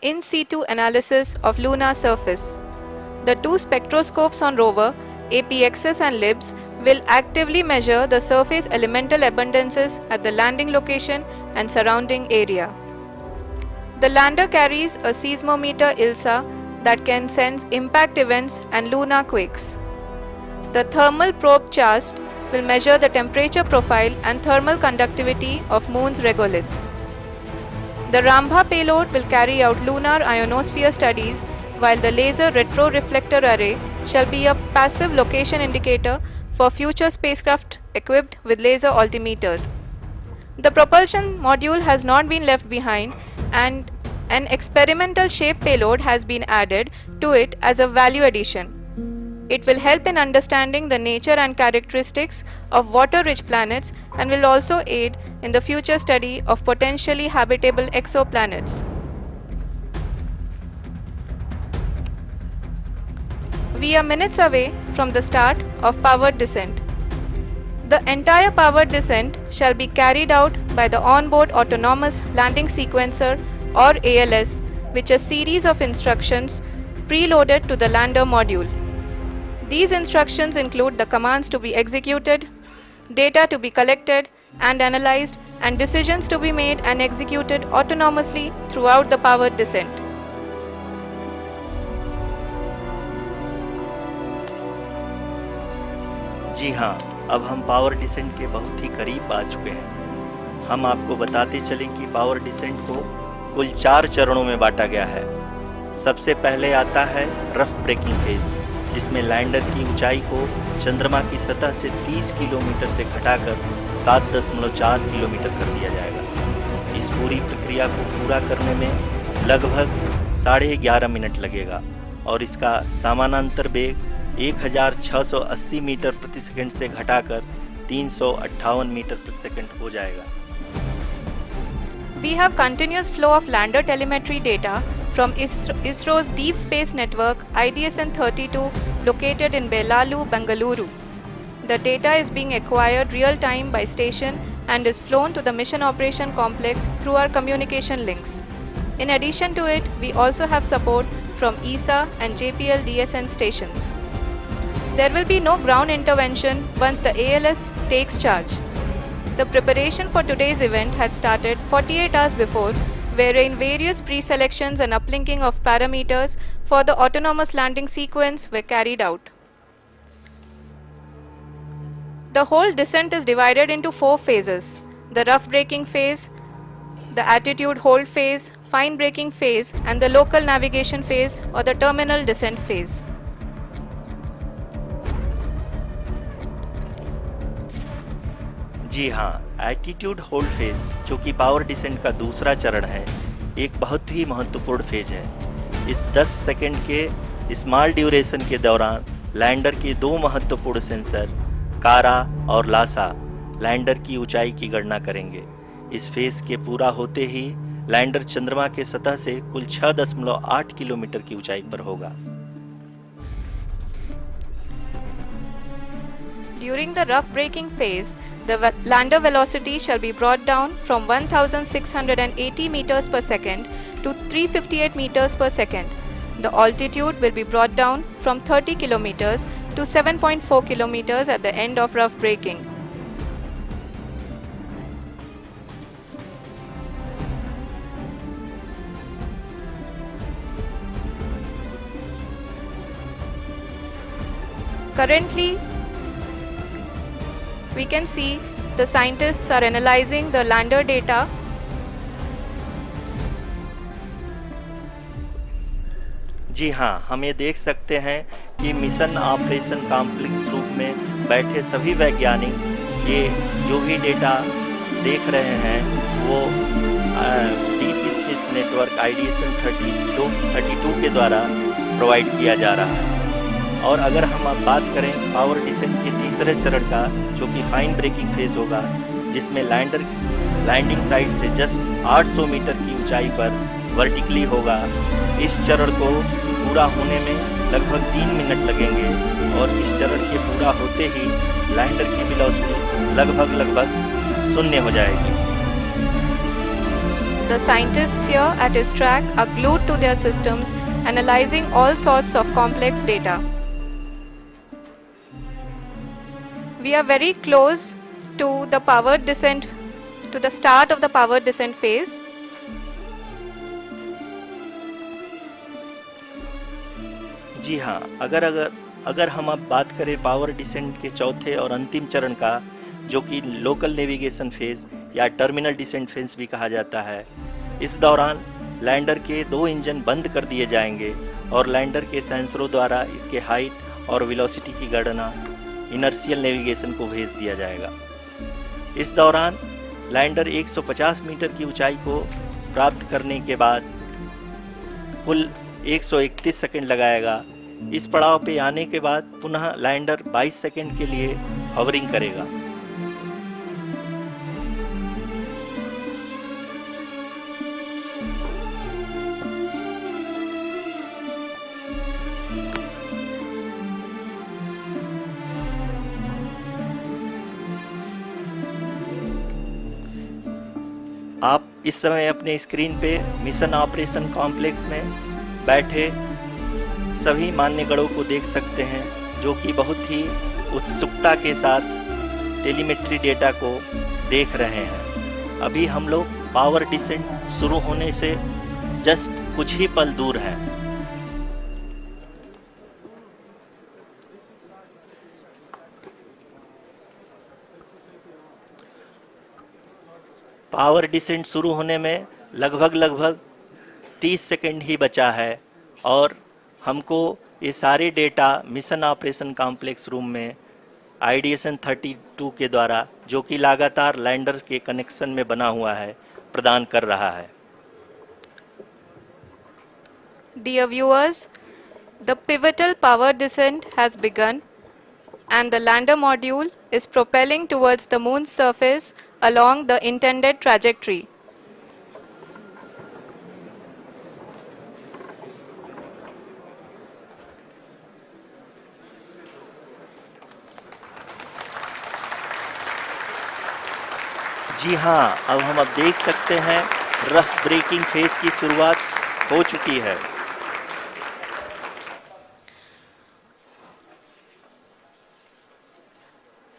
in situ analysis of lunar surface. The two spectroscopes on rover, APXS and LIBS, will actively measure the surface elemental abundances at the landing location and surrounding area. The lander carries a seismometer ILSA that can sense impact events and lunar quakes. The thermal probe CHAST will measure the temperature profile and thermal conductivity of Moon's regolith. The Rambha payload will carry out lunar ionosphere studies, while the laser retroreflector array shall be a passive location indicator for future spacecraft equipped with laser altimeter. The propulsion module has not been left behind, and an experimental shape payload has been added to it as a value addition. It will help in understanding the nature and characteristics of water-rich planets and will also aid in the future study of potentially habitable exoplanets. We are minutes away from the start of powered descent. The entire powered descent shall be carried out by the onboard autonomous landing sequencer or ALS, which is a series of instructions preloaded to the lander module. These instructions include the commands to be executed, data to be collected and analyzed, and decisions to be made and executed autonomously throughout the powered descent. जी हाँ, अब हम power descent के बहुत ही करीब आ चुके हैं। हम आपको बताते चलें कि पावर डिसेंट को कुल 4 चरणों में बांटा गया है। सबसे पहले आता है रफ ब्रेकिंग फेज, जिसमें लैंडर की ऊंचाई को चंद्रमा की सतह से 30 किलोमीटर से घटाकर 7.4 किलोमीटर कर दिया जाएगा। इस पूरी प्रक्रिया को पूरा करने में लगभग 11.5 मिनट लगेगा और इसका समानांतर वेग 1680 मीटर प्रति सेकंड से घटाकर 358 मीटर प्रति सेकंड हो जाएगा। We have continuous flow of lander telemetry data from ISRO's Deep Space Network IDSN-32 located in Belalu, Bengaluru. The data is being acquired real-time by station and is flown to the Mission Operation Complex through our communication links. In addition to it, we also have support from ESA and JPL DSN stations. There will be no ground intervention once the ALS takes charge. The preparation for today's event had started 48 hours before, wherein various pre-selections and uplinking of parameters for the autonomous landing sequence were carried out. The whole descent is divided into 4 phases: the rough braking phase, the attitude hold phase, fine braking phase, and the local navigation phase or the terminal descent phase. जी हाँ, attitude hold phase, जो कि power descent का दूसरा चरण है, एक बहुत ही महत्वपूर्ण फेज है। इस 10 सेकंड के स्मॉल ड्यूरेशन के दौरान लैंडर के 2 महत्वपूर्ण सेंसर कारा और लासा लैंडर की ऊंचाई की गणना करेंगे। इस फेज के पूरा होते ही लैंडर चंद्रमा के सतह से कुल 6.8 किलोमीटर की ऊंचाई पर होगा। During the rough braking phase, the lander velocity shall be brought down from 1680 meters per second to 358 meters per second. The altitude will be brought down from 30 kilometers to 7.4 kilometers at the end of rough braking. Currently, we can see the scientists are analyzing the lander data. जी हाँ, हम ये देख सकते हैं कि mission operation complex रूप में बैठे सभी वैज्ञानिक ये जो भी डेटा देख रहे हैं वो डीप स्पेस नेटवर्क IDSN 32 के द्वारा प्रोवाइड किया जा रहा है। और अगर हम अब बात करें पावर डिसेंट के तीसरे चरण का, जो कि फाइन ब्रेकिंग फेज होगा, जिसमें लैंडर लैंडिंग साइट से जस्ट 800 मीटर की ऊंचाई पर वर्टिकली होगा। इस चरण को पूरा होने में लगभग 3 मिनट लगेंगे और इस चरण के पूरा होते ही लैंडर की वेलोसिटी लगभग 0 हो जाएगी। the scientists here at ISTRAC are glued to their systems, analyzing all sorts of complex data. We are very close to the powered descent, to the start of the powered descent phase. जी हाँ, अगर हम अब बात करें power descent के चौथे और अंतिम चरण का, जो कि लोकल नेविगेशन फेज या टर्मिनल डिसेंट फेज भी कहा जाता है, इस दौरान लैंडर के 2 इंजन बंद कर दिए जाएंगे और लैंडर के सेंसरों द्वारा इसके हाइट और वेलोसिटी की गणना इनर्शियल नेविगेशन को भेज दिया जाएगा। इस दौरान लैंडर 150 मीटर की ऊंचाई को प्राप्त करने के बाद कुल 131 सेकंड लगाएगा। इस पड़ाव पे आने के बाद पुनः लैंडर 22 सेकंड के लिए हवरिंग करेगा। आप इस समय अपने स्क्रीन पे मिशन ऑपरेशन कॉम्प्लेक्स में बैठे सभी मान्यगणों को देख सकते हैं, जो कि बहुत ही उत्सुकता के साथ टेलीमेट्री डेटा को देख रहे हैं। अभी हम लोग पावर डिसेंट शुरू होने से जस्ट कुछ ही पल दूर हैं। पावर डिसेंट शुरू होने में लगभग 30 सेकंड ही बचा है और हमको ये सारे data mission operation complex room में आईडीएसएन 32 के द्वारा, जो कि लगातार लैंडर के कनेक्शन में बना हुआ है, प्रदान कर रहा है। Dear viewers, the pivotal power descent has begun and the lander module is propelling towards the moon's surface along the intended trajectory. जी हाँ, अब हम देख सकते हैं रफ ब्रेकिंग फेज की शुरुआत हो चुकी है।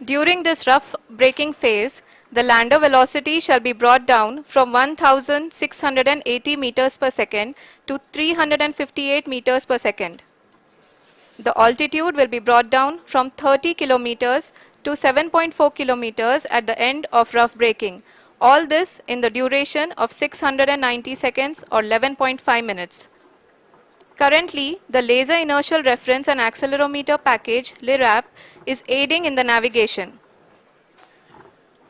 During this rough braking phase, the lander velocity shall be brought down from 1680 meters per second to 358 meters per second. The altitude will be brought down from 30 kilometers to 7.4 kilometers at the end of rough braking. All this in the duration of 690 seconds or 11.5 minutes. Currently, the Laser Inertial Reference and Accelerometer package (LIRAP) is aiding in the navigation.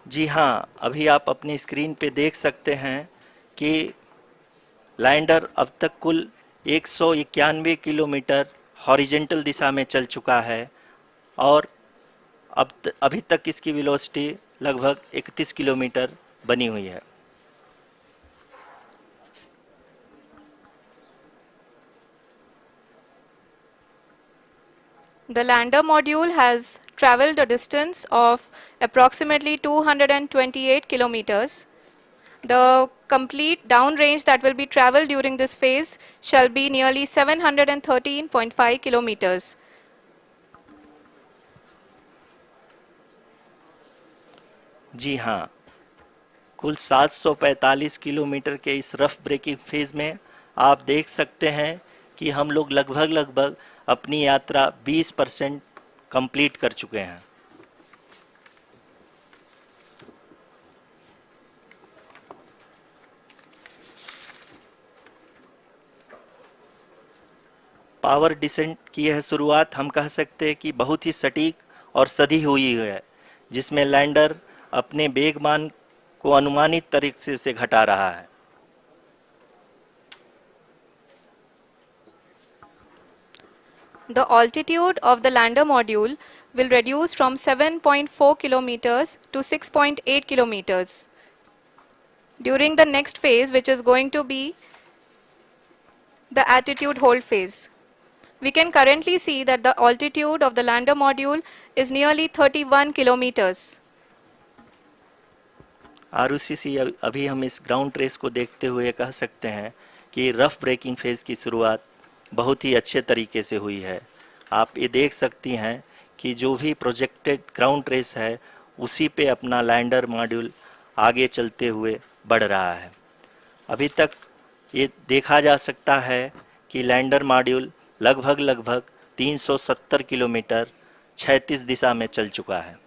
जी हाँ, अभी आप अपनी screen पे देख सकते हैं कि lander अब तक कुल 191 किलोमीटर हॉरिजेंटल दिशा में चल चुका है और अभी तक इसकी वेलोसिटी लगभग 31 किलोमीटर बनी हुई है। The lander module has traveled a distance of approximately 228 kilometers. The complete downrange that will be traveled during this phase shall be nearly 713.5 kilometers. जी हाँ, कुल 745 किलोमीटर के इस रफ ब्रेकिंग फेज में आप देख सकते हैं कि हम लोग लगभग अपनी यात्रा 20% कंप्लीट कर चुके हैं। पावर डिसेंट की यह शुरुआत हम कह सकते हैं कि बहुत ही सटीक और सधी हुई है, जिसमें लैंडर अपने वेगमान को अनुमानित तरीके से घटा रहा है। The altitude of the lander module will reduce from 7.4 kilometers to 6.8 kilometers. During the next phase, which is going to be the attitude hold phase. We can currently see that the altitude of the lander module is nearly 31 kilometers. ROCC अभी हम इस ground trace को देखते हुए कह सकते हैं कि रफ ब्रेकिंग फेज़ की शुरुआत बहुत ही अच्छे तरीके से हुई है। आप ये देख सकती हैं कि जो भी प्रोजेक्टेड ग्राउंड ट्रेस है उसी पे अपना लैंडर मॉड्यूल आगे चलते हुए बढ़ रहा है। अभी तक ये देखा जा सकता है कि लैंडर मॉड्यूल लगभग 370 किलोमीटर क्षैतिज दिशा में चल चुका है।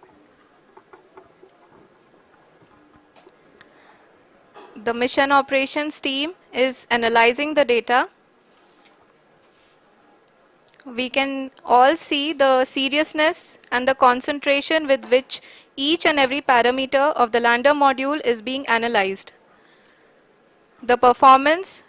The mission operations team is analyzing the data. We can all see the seriousness and the concentration with which each and every parameter of the lander module is being analyzed. The performance